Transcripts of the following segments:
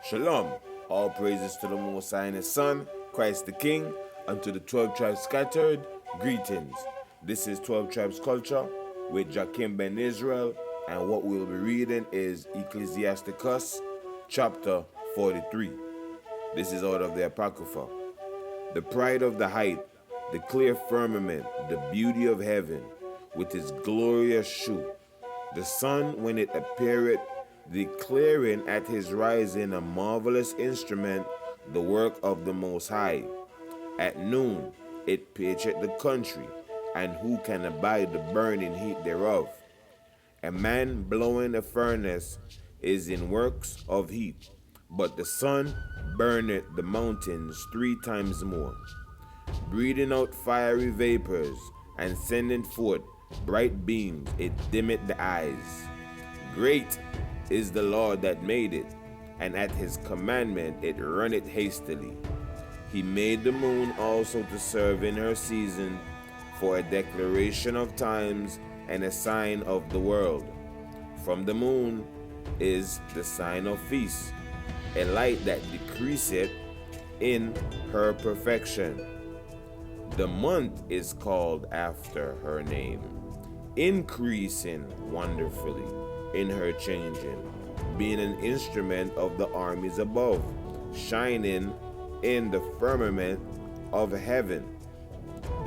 Shalom. All praises to the Most High and His Son, Christ the King, and to the 12 tribes scattered, greetings. This is 12 Tribes Culture with Jakim Ben Israel, and what we'll be reading is Ecclesiasticus chapter 43. This is out of the Apocrypha. The pride of the height, the clear firmament, the beauty of heaven, with its glorious shew. The sun when it appeareth, declaring at his rising a marvellous instrument, the work of the Most High. At noon it pitcheth the country, and who can abide the burning heat thereof? A man blowing a furnace is in works of heat, but the sun burneth the mountains 3 times more, breathing out fiery vapours, and sending forth bright beams, it dimmeth the eyes. Great is the Lord that made it, and at his commandment it runneth hastily. He made the moon also to serve in her season, for a declaration of times and a sign of the world. From the moon is the sign of feast, a light that decreaseth in her perfection. The month is called after her name, increasing wonderfully in her changing, being an instrument of the armies above, shining in the firmament of heaven.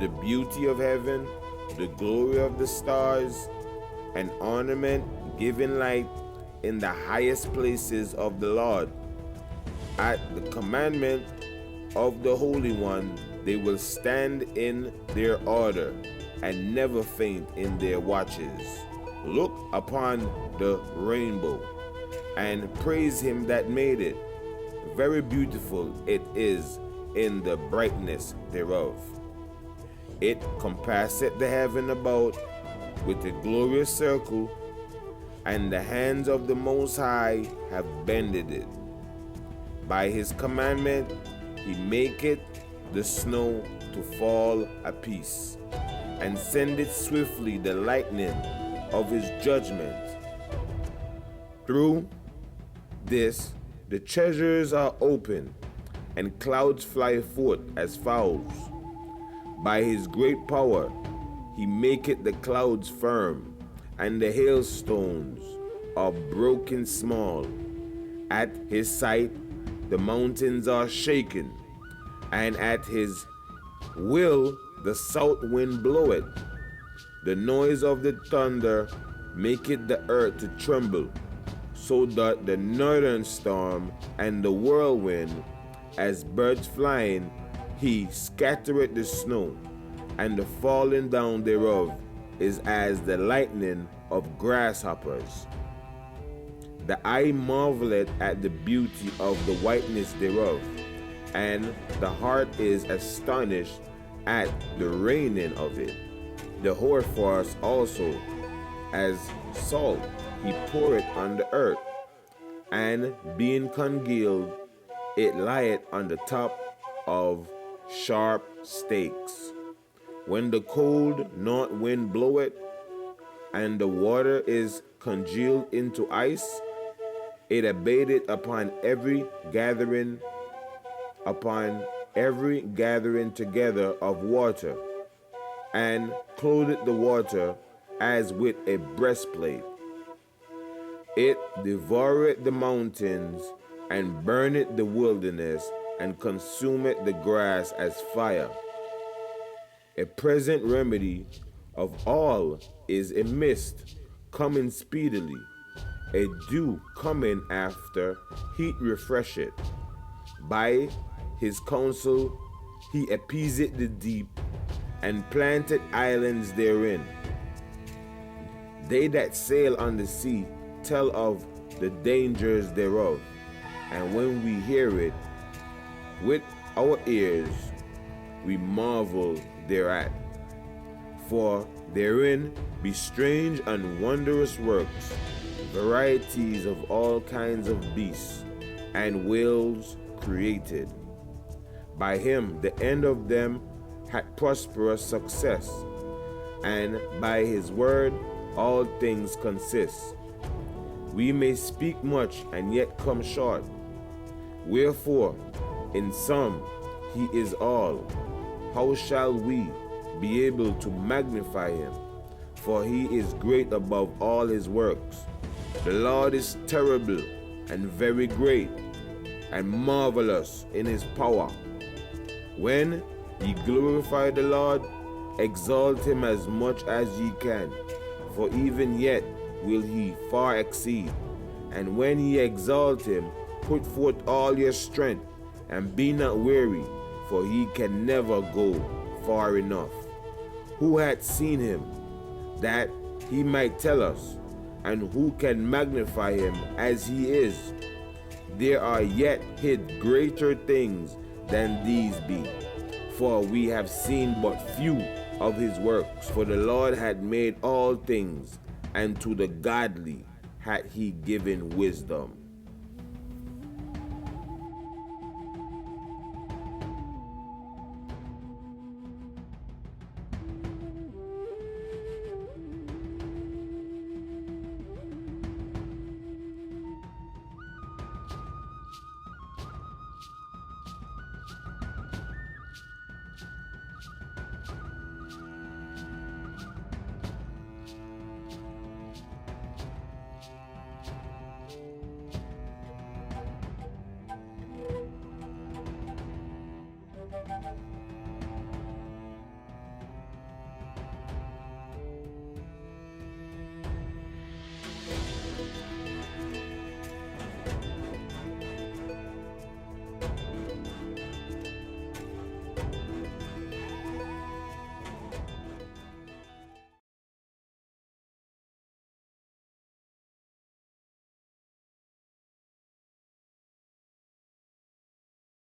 The beauty of heaven, the glory of the stars, an ornament giving light in the highest places of the Lord. At the commandment of the Holy One, they will stand in their order and never faint in their watches. Look upon the rainbow and praise him that made it. Very beautiful it is in the brightness thereof. It compasseth the heaven about with a glorious circle, and the hands of the Most High have bended it. By his commandment he maketh the snow to fall apiece, and sendeth swiftly the lightning of his judgment. Through this the treasures are open, and clouds fly forth as fowls. By his great power he maketh the clouds firm, and the hailstones are broken small. At his sight the mountains are shaken, and at his will the south wind bloweth. The noise of the thunder maketh the earth to tremble, so that the northern storm and the whirlwind, as birds flying, he scattereth the snow, and the falling down thereof is as the lightning of grasshoppers. The eye marveleth at the beauty of the whiteness thereof, and the heart is astonished at the raining of it. The hoarfrost also, as salt, he poureth on the earth, and being congealed, it lieth on the top of sharp stakes. When the cold north wind bloweth, and the water is congealed into ice, it abateth upon every gathering together of water, and clotheth the water as with a breastplate. It devoureth the mountains, and burneth the wilderness, and consumeth the grass as fire. A present remedy of all is a mist coming speedily, a dew coming after heat refresheth. By his counsel he appeaseth the deep, and planted islands therein. They that sail on the sea tell of the dangers thereof, and when we hear it with our ears, we marvel thereat. For therein be strange and wondrous works, varieties of all kinds of beasts, and whales created. By him the end of them had prosperous success, and by his word all things consist. We may speak much and yet come short, Wherefore, in sum, he is all. How shall we be able to magnify him? For he is great above all his works. The Lord is terrible and very great, and marvellous in his power. When ye glorify the Lord, exalt him as much as ye can, for even yet will he far exceed. And when ye exalt him, put forth all your strength, and be not weary, for he can never go far enough. Who hath seen him, that he might tell us, and who can magnify him as he is? There are yet hid greater things than these be, for we have seen but few of his works. For the Lord had made all things, and to the godly had he given wisdom.